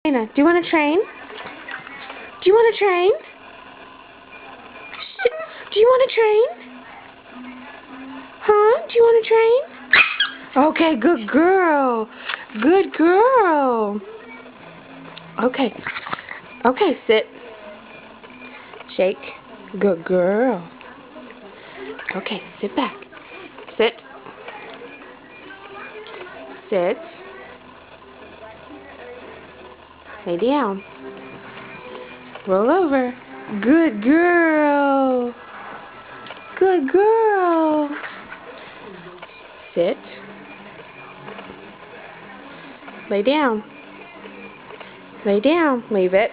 Shayna, do you want to train? Do you want to train? Do you want to train? Huh? Do you want to train? Okay, good girl. Good girl. Okay. Okay, sit. Shake. Good girl. Okay, sit back. Sit. Sit. Lay down. Roll over. Good girl. Good girl. Sit. Lay down. Lay down. Leave it.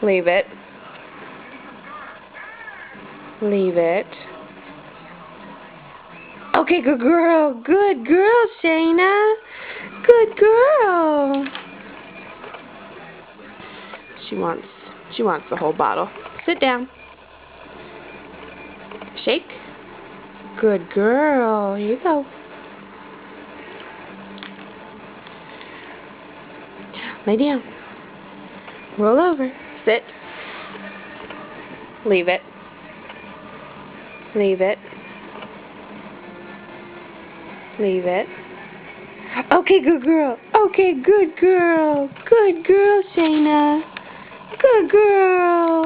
Leave it. Leave it. Okay, good girl. Good girl, Shayna. Good girl. She wants the whole bottle. Sit down. Shake. Good girl. Here you go. Lay down. Roll over. Sit. Leave it. Leave it. Leave it. Okay, good girl. Okay, good girl. Good girl, Shayna. Good girl.